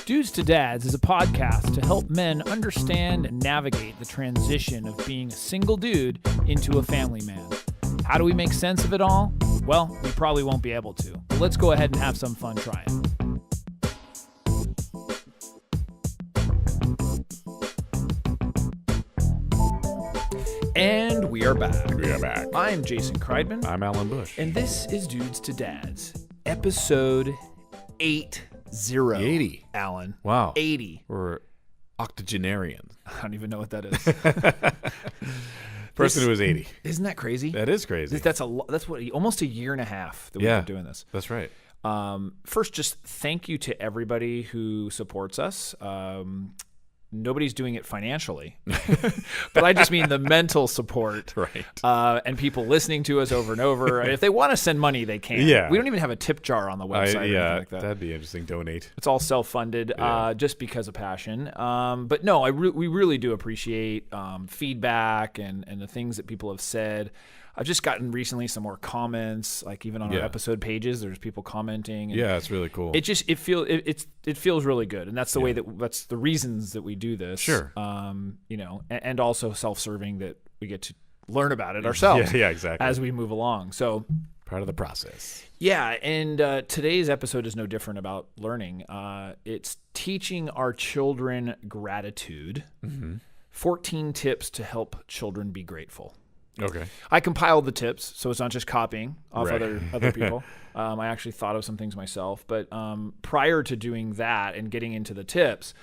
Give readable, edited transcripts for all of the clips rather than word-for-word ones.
Dudes to Dads is a podcast to help men understand and navigate the transition of being a single dude into a family man. How do we make sense of it all? Well, we probably won't be able to, but let's go ahead and have some fun trying. And we are back. I'm Jason Kreidman. I'm Alan Bush. And this is Dudes to Dads, episode 80. 80. Alan. Wow. 80. We're octogenarians. I don't even know what that is. Person who is 80. Isn't that crazy? That is crazy. That's what almost a year and a half that we've been doing this. That's right. First, just thank you to everybody who supports us. Nobody's doing it financially, but I just mean the mental support, right? And people listening to us over and over. If they want to send money, they can. Yeah. We don't even have a tip jar on the website or anything like that. That'd be interesting. Donate. It's all self-funded, just because of passion. But no, we really do appreciate feedback and the things that people have said. I've just gotten recently some more comments, like even on our episode pages. There's people commenting. And it's really cool. It feels really good, and that's the way that's the reasons that we do this. Sure. And also self-serving that we get to learn about it ourselves. Yeah, exactly. As we move along. So part of the process. Yeah, and today's episode is no different about learning. It's teaching our children gratitude. Mm-hmm. 14 tips to help children be grateful. Okay. I compiled the tips, so it's not just copying off other people. I actually thought of some things myself. But prior to doing that and getting into the tips,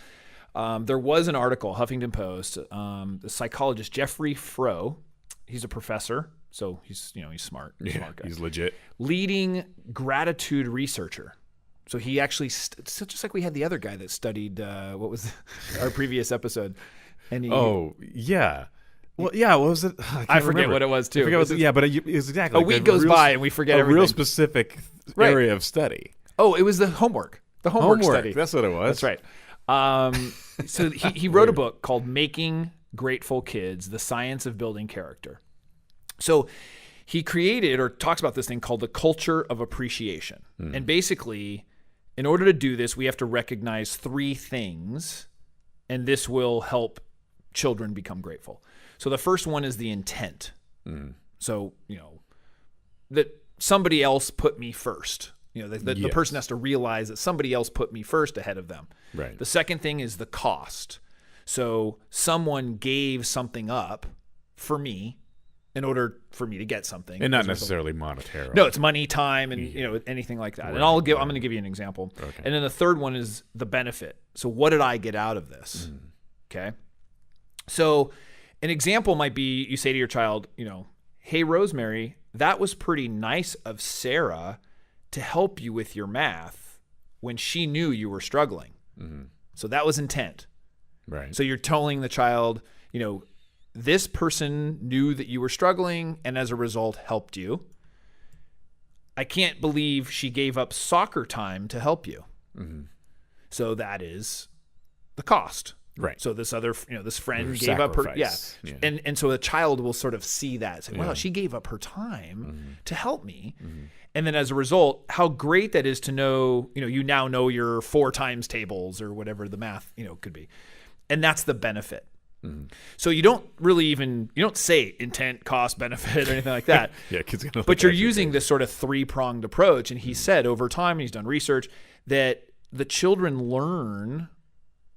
there was an article, Huffington Post, the psychologist Jeffrey Froh. He's a professor, so he's smart. He's a smart guy. He's legit. Leading gratitude researcher. So he actually, just like we had the other guy that studied, what was our previous episode. And Well, yeah, what was it? I forget what it was, too. But it was exactly. A week goes by and we forget everything. A real specific area of study. Oh, it was the homework. The homework study. That's what it was. That's right. So he wrote a book called Making Grateful Kids, The Science of Building Character. So he created or talks about this thing called the culture of appreciation. And basically, in order to do this, we have to recognize three things, and this will help children become grateful. So the first one is the intent. So, that somebody else put me first. The person has to realize that somebody else put me first ahead of them. Right. The second thing is the cost. So someone gave something up for me in order for me to get something. And not necessarily monetarily. No, it's money, time, and anything like that. Right. And I'm going to give you an example. Okay. And then the third one is the benefit. So what did I get out of this? Okay. So an example might be you say to your child, hey, Rosemary, that was pretty nice of Sara to help you with your math when she knew you were struggling. Mm-hmm. So that was intent. Right. So you're telling the child, this person knew that you were struggling and as a result helped you. I can't believe she gave up soccer time to help you. Mm-hmm. So that is the cost. Right. So this other, this friend gave up her, and so the child will sort of see that, say, "Wow, she gave up her time to help me," and then as a result, how great that is to know, you now know your 4 times tables or whatever the math, could be, and that's the benefit. So you don't say intent, cost, benefit, or anything like that. Kids gonna but you're using this sort of 3-pronged approach, and he said over time, and he's done research that the children learn.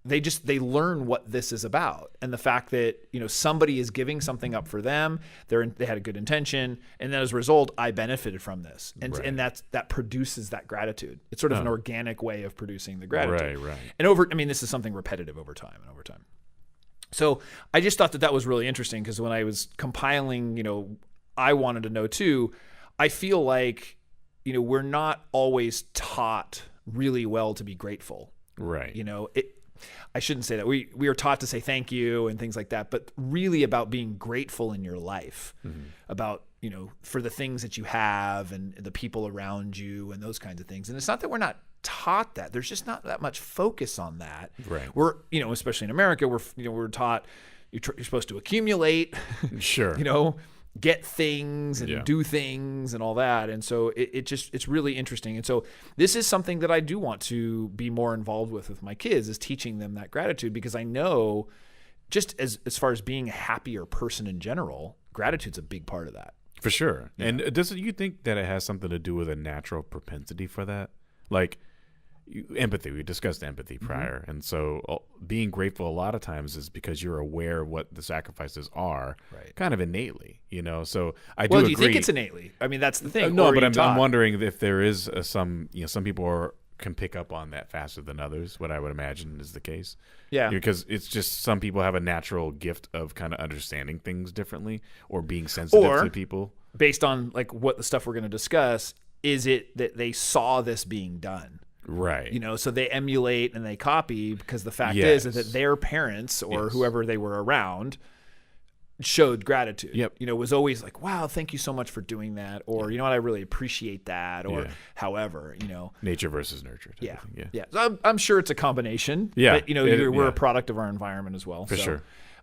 They learn what this is about, and the fact that somebody is giving something up for them. They had a good intention, and then as a result, I benefited from this, and that produces that gratitude. It's sort of an organic way of producing the gratitude. Right. And this is something repetitive over time. So I just thought that was really interesting because when I was compiling, I wanted to know too. I feel like we're not always taught really well to be grateful. Right. I shouldn't say that. We are taught to say thank you and things like that, but really about being grateful in your life, about, for the things that you have and the people around you and those kinds of things. And it's not that we're not taught that. There's just not that much focus on that. Right. We're, especially in America, we're taught you're supposed to accumulate. Sure. get things and do things and all that. And so it's really interesting. And so this is something that I do want to be more involved with my kids, is teaching them that gratitude, because I know just as far as being a happier person in general, gratitude's a big part of that. For sure. Yeah. And doesn't you think that it has something to do with a natural propensity for that? Like empathy. We discussed empathy prior. Mm-hmm. And so being grateful a lot of times is because you're aware of what the sacrifices are, kind of innately, So I do agree. Well, do you think it's innately? I mean, that's the thing. No, but I'm wondering if there is some people can pick up on that faster than others, what I would imagine is the case. Yeah. Because it's just some people have a natural gift of kind of understanding things differently or being sensitive to people. Based on like what the stuff we're going to discuss, is it that they saw this being done? Right. So they emulate and they copy, because the fact is that their parents or whoever they were around showed gratitude. Yep. Was always like, wow, thank you so much for doing that. Or, you know what, I really appreciate that. Or however, Nature versus nurture. Yeah. So I'm sure it's a combination. Yeah. But, we're a product of our environment as well. For sure.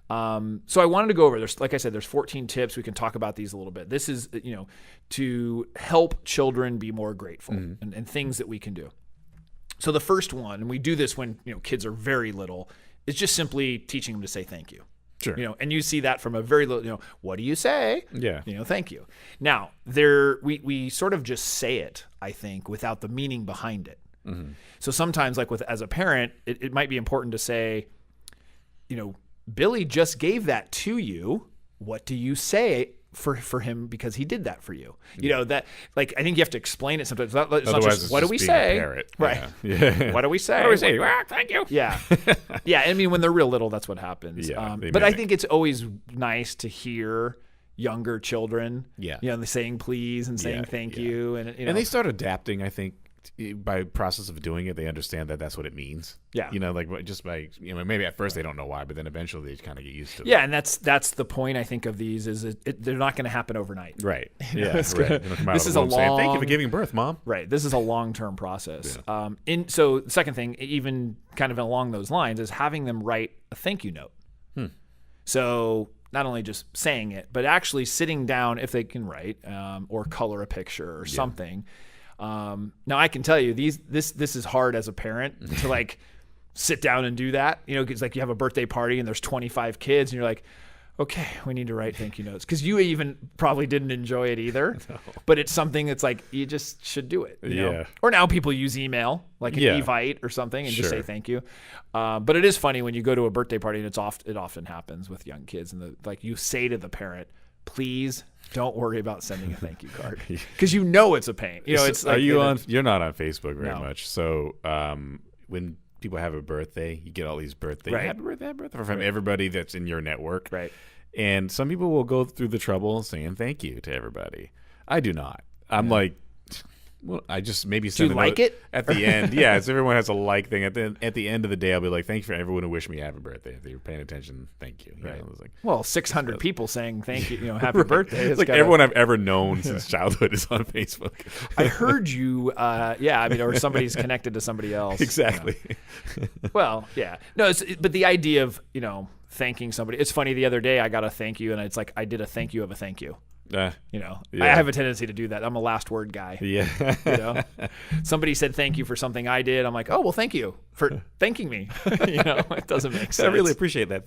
So I wanted to go over, like I said, there's 14 tips. We can talk about these a little bit. This is, to help children be more grateful and things that we can do. So the first one, and we do this when, kids are very little, is just simply teaching them to say thank you. Sure. And you see that from a very little, what do you say? Yeah. Thank you. Now, we sort of just say it, I think, without the meaning behind it. Mm-hmm. So sometimes, like as a parent, it might be important to say, Billy just gave that to you. What do you say for him because he did that for you? That, like, I think you have to explain it sometimes. It's not just, what do we say? Right. Yeah. What do we say? What do we say? Well, thank you. Yeah. Yeah. I mean, when they're real little, that's what happens. Yeah, but I think it's always nice to hear younger children, saying please and saying thank you. And they start adapting, I think, by process of doing it, they understand that that's what it means. Yeah. Like just by, maybe at first they don't know why, but then eventually they kind of get used to it. Yeah. And that's the point, I think, of these is they're not going to happen overnight. Right. Yeah. This is a long, saying, thank you for giving birth, Mom. Right. This is a long-term process. Yeah. So the second thing, even kind of along those lines, is having them write a thank you note. So not only just saying it, but actually sitting down, if they can write, or color a picture or something. Now I can tell you this is hard as a parent to like sit down and do that, because like you have a birthday party and there's 25 kids and you're like, okay, we need to write thank you notes, because you even probably didn't enjoy it either. No. But it's something that's like you just should do it. You know? Or now people use email, like an Evite or something, and just say thank you. But it is funny when you go to a birthday party, and it often happens with young kids, and like you say to the parent, please don't worry about sending a thank you card, because it's a pain. It's like, you're not on Facebook very much. So when people have a birthday, you get all these birthday, happy birthday from everybody that's in your network. Right. And some people will go through the trouble of saying thank you to everybody. I do not. I'm like, well, I just maybe send do you like it at the end. Yeah, so everyone has a like thing. At the end of the day, I'll be like, thank you for everyone who wished me happy birthday. If they were paying attention, thank you. Right. It's like, well, 600 people saying thank you, happy birthday. It's like everyone I've ever known since childhood is on Facebook. I heard you, or somebody's connected to somebody else. Exactly. Well, yeah. No, but the idea of, thanking somebody. It's funny, the other day I got a thank you, and it's like I did a thank you of a thank you. I have a tendency to do that. I'm a last word guy. Yeah. Somebody said thank you for something I did. I'm like, oh, well, thank you for thanking me. It doesn't make sense. I really appreciate that.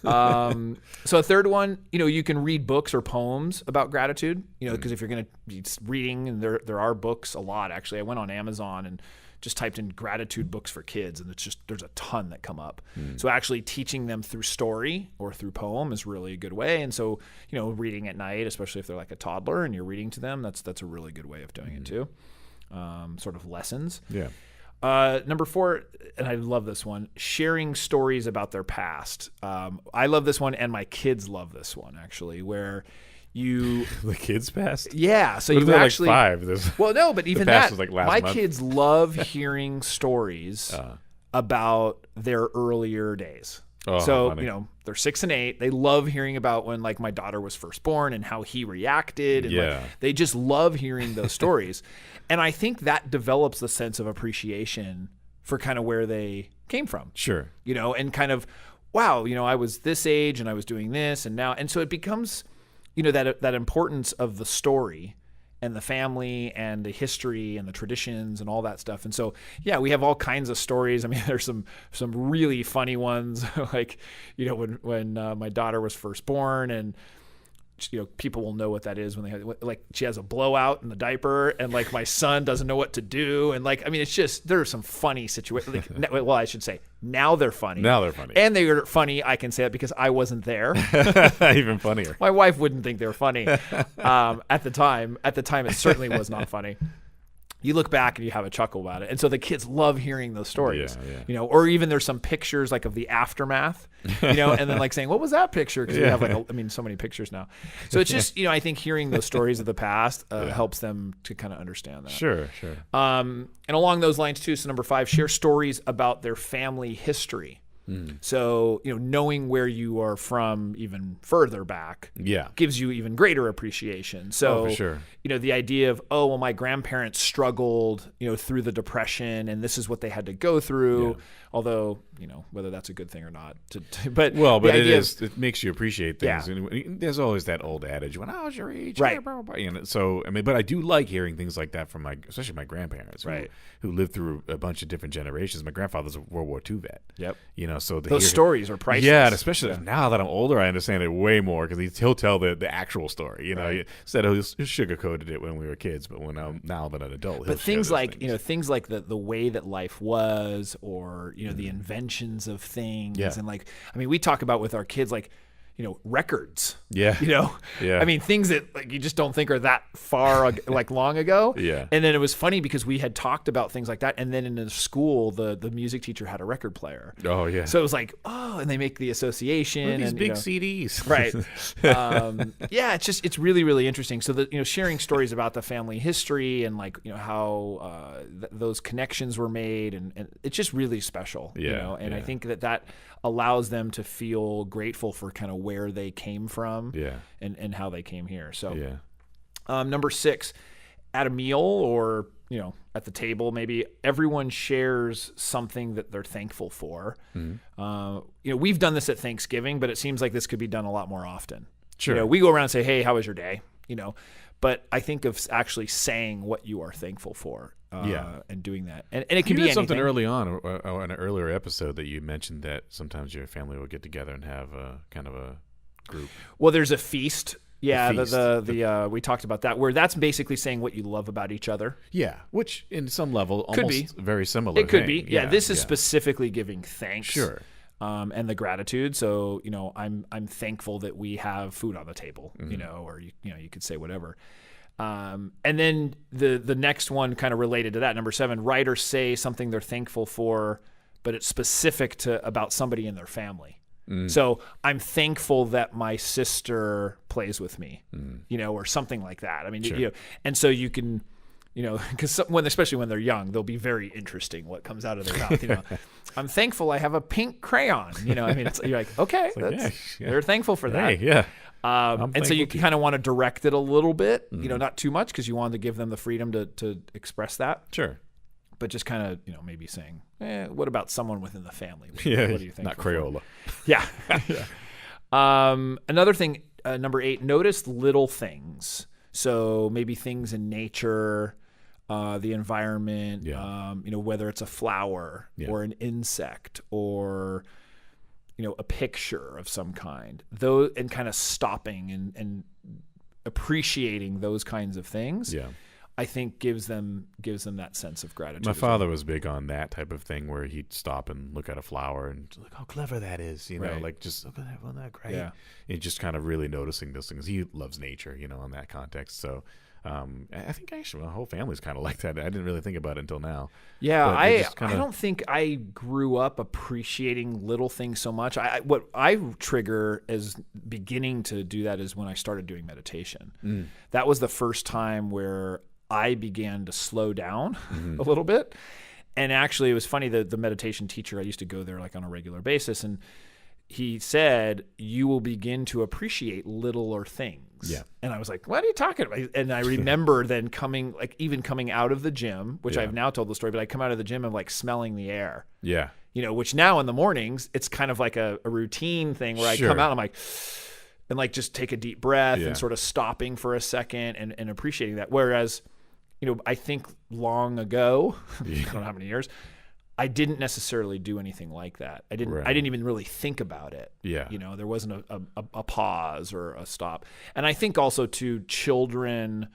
So a third one, you can read books or poems about gratitude, because if you're going to be reading, and there are books, a lot actually. I went on Amazon and just typed in gratitude books for kids, and there's a ton that come up. So actually teaching them through story or through poem is really a good way. And so, reading at night, especially if they're like a toddler and you're reading to them, that's a really good way of doing it too. Sort of lessons. Yeah. Number 4, and I love this one, sharing stories about their past. I love this one, and my kids love this one actually, where the kids past? Yeah. So you actually like 5. Well, no, but even that, was like my month. Kids love hearing stories about their earlier days. Oh, so, funny. They're 6 and 8. They love hearing about when like my daughter was first born and how he reacted. And they just love hearing those stories. And I think that develops the sense of appreciation for kind of where they came from. Sure. And kind of, wow, I was this age and I was doing this and now. And so it becomes that importance of the story and the family and the history and the traditions and all that stuff. And so, yeah, we have all kinds of stories. I mean, there's some really funny ones, like, when my daughter was first born, and people will know what that is when they have, like, she has a blowout in the diaper, and like my son doesn't know what to do, and like, I mean, it's just, there are some funny situations. Like, well, I should say now they're funny. And they are funny. I can say that because I wasn't there. Even funnier. My wife wouldn't think they were funny at the time. At the time, it certainly was not funny. You look back and you have a chuckle about it. And so the kids love hearing those stories, or even there's some pictures like of the aftermath, and then like saying, what was that picture? Because we have like, so many pictures now. So it's just, I think hearing those stories of the past helps them to kind of understand that. Sure. And along those lines too, so number 5, share stories about their family history. So, knowing where you are from even further back gives you even greater appreciation. So, for sure. The idea of, my grandparents struggled, through the Depression, and this is what they had to go through. Although, whether that's a good thing or not. But it makes you appreciate things. Yeah. And there's always that old adage, when I was your age. Right. So, I mean, but I do like hearing things like that from especially my grandparents, who lived through a bunch of different generations. My grandfather's a World War II vet. Yep. So those stories are priceless. Yeah, and especially now that I'm older, I understand it way more, because he'll tell the actual story. Instead of he'll sugarcoated it when we were kids, but now that I'm an adult, but things like things like the way that life was, or the inventions of things, and like, I mean, we talk about with our kids, like, records. Yeah. I mean, things that like you just don't think are that far like long ago. Yeah. And then it was funny because we had talked about things like that, and then in the school, the music teacher had a record player. Oh yeah. So it was like, and they make the association, these and big CDs. Right. It's really, really interesting. So that, sharing stories about the family history and like, how those connections were made, and it's just really special. And I think that allows them to feel grateful for kind of where they came from, and how they came here. So, number 6, at a meal or at the table, maybe everyone shares something that they're thankful for. We've done this at Thanksgiving, but it seems like this could be done a lot more often. Sure. We go around and say, hey, how was your day? But I think of actually saying what you are thankful for, and doing that. And it can be anything. Something early on, or in an earlier episode, that you mentioned that sometimes your family will get together and have a kind of a group. Well, there's a feast. Yeah, we talked about that, where that's basically saying what you love about each other. Yeah, which in some level could almost be very similar. It could be. Yeah, this is specifically giving thanks. Sure. And the gratitude. So, I'm thankful that we have food on the table, or you could say whatever. And then the next one kind of related to that, number 7, write or say something they're thankful for, but it's specific to about somebody in their family. So I'm thankful that my sister plays with me, or something like that. I mean, sure. And so you can, because especially when they're young, they'll be very interesting what comes out of their mouth. I'm thankful I have a pink crayon. I mean, you're like, okay, they're thankful for that. Hey, yeah. And so you kind of want to direct it a little bit, not too much, because you want to give them the freedom to express that. Sure. But just kind of, maybe saying, what about someone within the family? What do you think? Not Crayola. Yeah. Another thing, number 8, notice little things. So maybe things in nature, the environment, whether it's a flower or an insect or, a picture of some kind, and kind of stopping and appreciating those kinds of things. Yeah. I think gives them that sense of gratitude. My father was big on that type of thing, where he'd stop and look at a flower and look how clever that is, like just look at that, wasn't that great? Yeah. And just kind of really noticing those things. He loves nature, in that context. So I think actually my whole family's kind of like that. I didn't really think about it until now. Yeah, I don't think I grew up appreciating little things so much. What I trigger as beginning to do that is when I started doing meditation. That was the first time where I began to slow down a little bit. And actually, it was funny, the meditation teacher, I used to go there like on a regular basis, and he said, you will begin to appreciate littler things. Yeah. And I was like, what are you talking about? And I remember then coming out of the gym, which I've now told the story, but I come out of the gym and like smelling the air. Yeah. Which now in the mornings, it's kind of like a routine thing where I come out and I'm like, and like just take a deep breath Yeah. and sort of stopping for a second and appreciating that. Whereas, I think long ago, I don't know how many years, I didn't necessarily do anything like that. I didn't even really think about it. Yeah. There wasn't a pause or a stop. And I think also too, children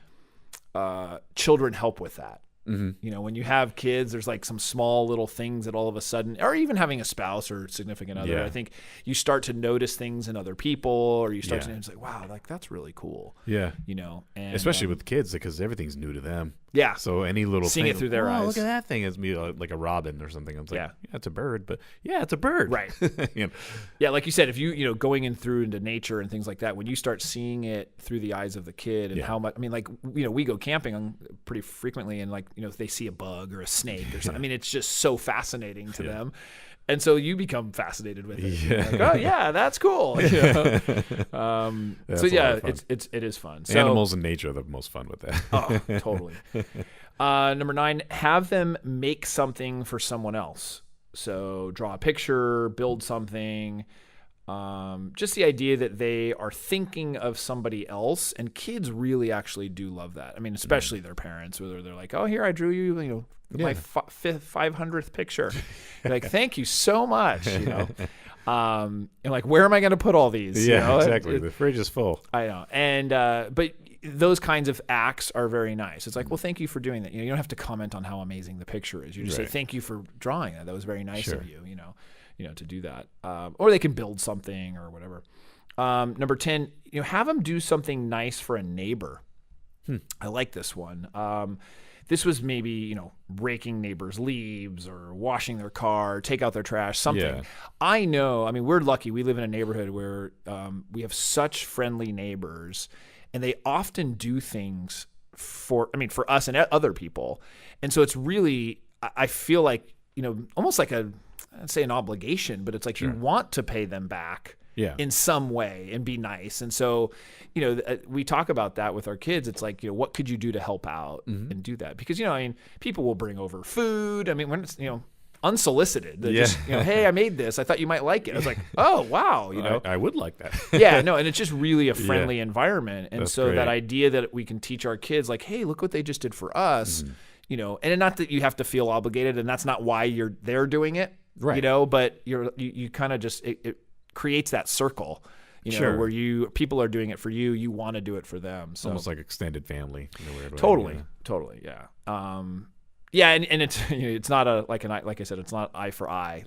help with that. Mm-hmm. When you have kids, there's like some small little things that all of a sudden, or even having a spouse or significant other, I think you start to notice things in other people, or you start to notice like, wow, like that's really cool. Yeah. And especially with kids, because everything's new to them. Yeah. So any little seeing thing, it through their eyes. Look at that thing. It's me like a robin or something. I'm like, Yeah. It's a bird, but it's a bird. Right. Yeah. Like you said, if you, going in through into nature and things like that, when you start seeing it through the eyes of the kid and how much, like, we go camping pretty frequently, and like, if they see a bug or a snake or something, it's just so fascinating to them. And so you become fascinated with it. Yeah. Like, oh yeah, that's cool. That's So yeah, it is fun. So, animals and nature are the most fun with that. Oh, totally. Number 9, have them make something for someone else. So draw a picture, build something. Just the idea that they are thinking of somebody else, and kids really actually do love that. Especially their parents, whether they're like, "Oh, here I drew you, my 500th picture." They're like, "Thank you so much," and like, where am I going to put all these? Yeah, exactly. The fridge is full. I know, and but those kinds of acts are very nice. It's like, well, thank you for doing that. You don't have to comment on how amazing the picture is. You just say, "Thank you for drawing that. That was very nice of you." To do that, or they can build something or whatever. Number 10, have them do something nice for a neighbor. I like this one. This was maybe, raking neighbors' leaves or washing their car, take out their trash, something. Yeah. I know, we're lucky. We live in a neighborhood where we have such friendly neighbors, and they often do things for us and other people. And so it's really, I feel like, almost like I'd say an obligation, but it's like you want to pay them back in some way and be nice. And so, we talk about that with our kids. It's like, what could you do to help out and do that? Because, people will bring over food. When it's, unsolicited, they just, hey, I made this. I thought you might like it. I was like, oh, wow. I would like that. And it's just really a friendly environment. And That's so great. that idea that we can teach our kids like, hey, look what they just did for us, and not that you have to feel obligated, and that's not why they're doing it. Right. But you kind of just it creates that circle, where people are doing it for you, you want to do it for them. So almost like extended family in a weird way. Totally, yeah. And it's not like I said, it's not eye for eye,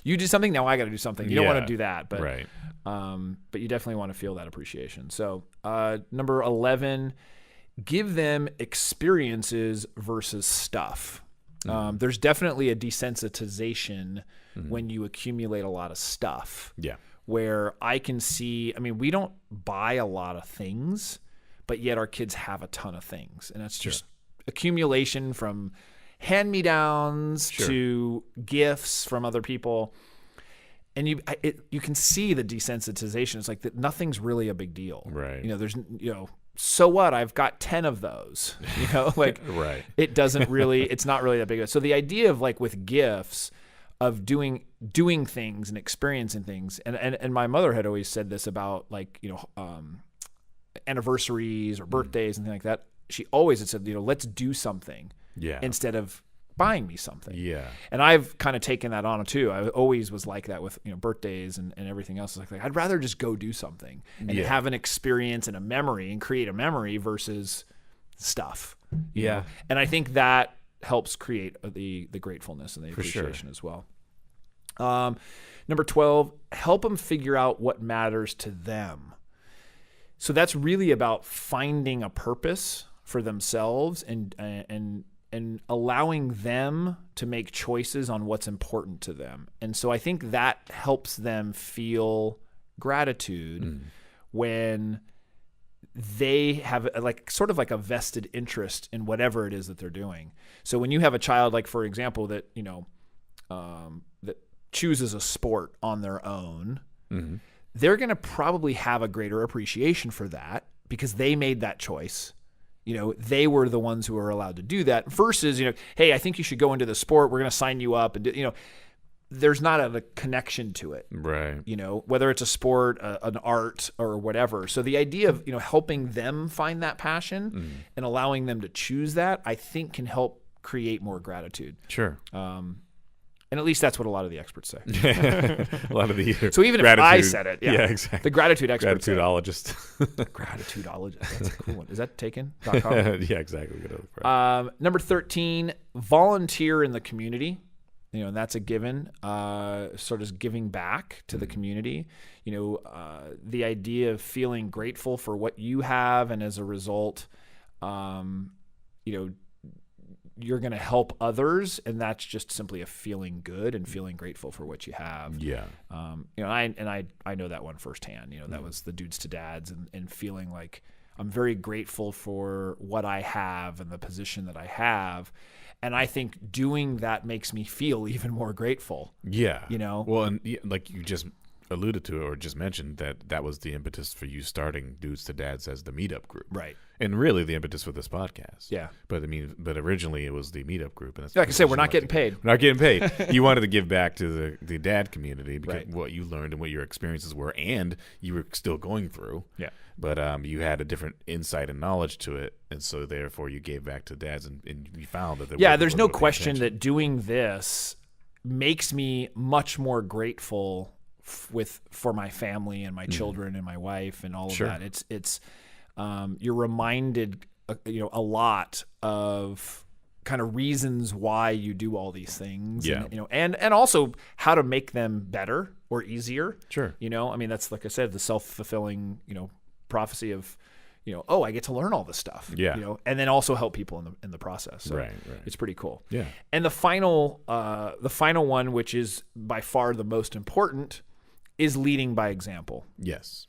you do something, now I got to do something. You don't want to do that, but but you definitely want to feel that appreciation. So number 11, give them experiences versus stuff. There's definitely a desensitization when you accumulate a lot of stuff. Yeah. Where I can see, we don't buy a lot of things, but yet our kids have a ton of things. And that's just accumulation from hand-me-downs to gifts from other people. And you can see the desensitization. It's like that nothing's really a big deal. Right. There's, so what? I've got 10 of those, it doesn't really, it's not really that big. So the idea of like with gifts of doing things and experiencing things. And my mother had always said this about like, anniversaries or birthdays and things like that. She always had said, let's do something instead of buying me something. Yeah. And I've kind of taken that on too. I always was like that with, birthdays and everything else. It's like, I'd rather just go do something and have an experience and a memory and create a memory versus stuff. You know? And I think that helps create the gratefulness and the appreciation as well. Number 12, help them figure out what matters to them. So that's really about finding a purpose for themselves and allowing them to make choices on what's important to them. And so I think that helps them feel gratitude when they have like sort of like a vested interest in whatever it is that they're doing. So when you have a child, like for example, that, that chooses a sport on their own, they're going to probably have a greater appreciation for that because they made that choice. They were the ones who were allowed to do that versus, hey, I think you should go into the sport. We're going to sign you up and there's not a connection to it. Right. Whether it's a sport, an art, or whatever. So the idea of, helping them find that passion and allowing them to choose that, I think can help create more gratitude. Sure. And at least that's what a lot of the experts say. A lot of the So even if I said it, exactly. The gratitude experts. Gratitudeologist. Gratitudeologist. That's a cool one. Is that taken.com? Yeah, exactly. Number 13, volunteer in the community. And that's a given. Sort of giving back to the community. The idea of feeling grateful for what you have, and as a result, you're going to help others, and that's just simply a feeling good and feeling grateful for what you have. Yeah. I know that one firsthand. That was the Dudes to Dads, and feeling like I'm very grateful for what I have and the position that I have. And I think doing that makes me feel even more grateful. Yeah. Well, and like you just alluded to or just mentioned, that was the impetus for you starting Dudes to Dads as the meetup group. Right. And really the impetus for this podcast. Yeah. But originally it was the meetup group. And that's like I said, we're not getting paid. We're not getting paid. You wanted to give back to the dad community because Right. what you learned and what your experiences were, and you were still going through. Yeah. But you had a different insight and knowledge to it. And so therefore you gave back to dads, and you found that there's no question that doing this makes me much more grateful for my family and my children and my wife and all of that. It's you're reminded a lot of kind of reasons why you do all these things, and also how to make them better or easier. Sure. That's, like I said, the self-fulfilling prophecy of I get to learn all this stuff. Yeah. And then also help people in the process. So right. It's pretty cool. Yeah. And the final one, which is by far the most important, is leading by example. Yes.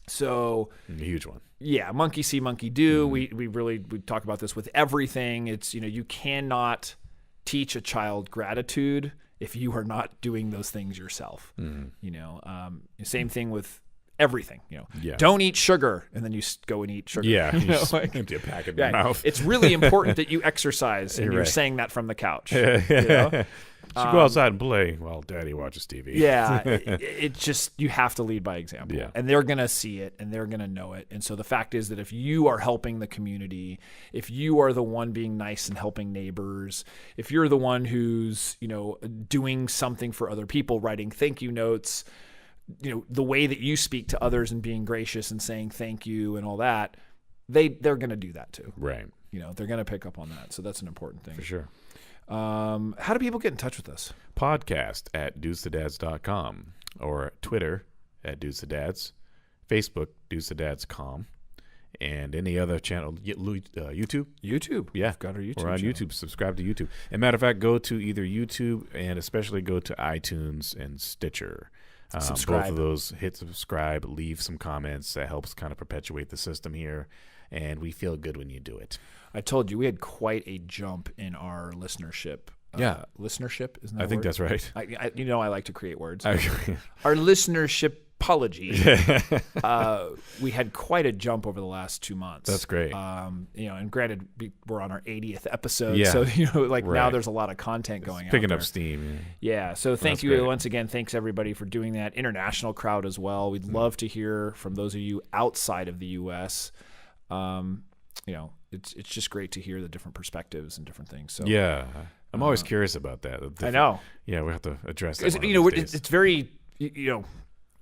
So a huge one. Yeah, monkey see, monkey do. We talk about this with everything. It's you cannot teach a child gratitude if you are not doing those things yourself. Same thing with everything. Don't eat sugar, and then you go and eat sugar. Yeah, empty a pack in your mouth. It's really important that you exercise, and you're saying that from the couch. So go outside and play while Daddy watches TV. Yeah, it just, you have to lead by example. Yeah. And they're going to see it, and they're going to know it. And so the fact is that if you are helping the community, if you are the one being nice and helping neighbors, if you're the one who's, doing something for other people, writing thank you notes, the way that you speak to others and being gracious and saying thank you and all that, they're going to do that too. Right. They're going to pick up on that. So that's an important thing. For sure. How do people get in touch with us? Podcast at dudestodads.com, or Twitter at dudestodads, Facebook dudestodads.com, and any other channel. YouTube. Yeah, we've got our YouTube. We're on channel. YouTube. Subscribe to YouTube. As a matter of fact, go to either YouTube and especially go to iTunes and Stitcher. Subscribe. Both of those. Hit subscribe. Leave some comments. That helps kind of perpetuate the system here, and we feel good when you do it. I told you we had quite a jump in our listenership. Listenership, isn't that I think that's right. I like to create words. Our listenership apology. We had quite a jump over the last 2 months. That's great. And granted, we're on our 80th episode, Yeah. so now there's a lot of content going out. Picking up there. steam. Yeah. So thank That's you great. once again. Thanks everybody for doing that. International crowd as well. We'd love to hear from those of you outside of the U.S. It's just great to hear the different perspectives and different things. So Yeah. I'm always curious about that. I know. Yeah, we have to address that. It's very,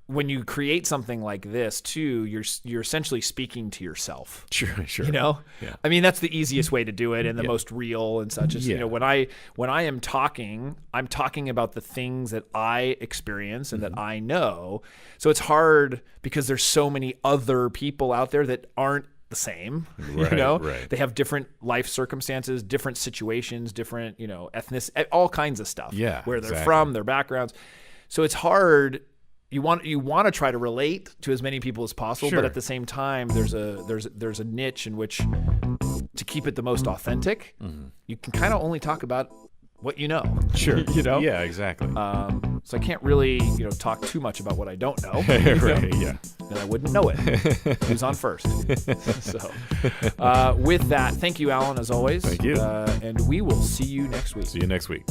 when you create something like this too, you're essentially speaking to yourself. Sure. Yeah. I mean, that's the easiest way to do it and the Yeah. most real and such. Is, when I am talking, I'm talking about the things that I experience and that I know. So it's hard because there's so many other people out there that aren't the same. Right. They have different life circumstances, different situations, different, ethnic, all kinds of stuff. Yeah, where they're exactly. from, their backgrounds. So it's hard. You want to try to relate to as many people as possible, Sure. but at the same time, there's a niche in which to keep it the most authentic, you can kind of only talk about what you know. Sure. Yeah, exactly. So I can't really, talk too much about what I don't know. Right. Yeah. Then I wouldn't know it. Who's on first? So, with that, thank you, Alan, as always. Thank you. And we will see you next week. See you next week.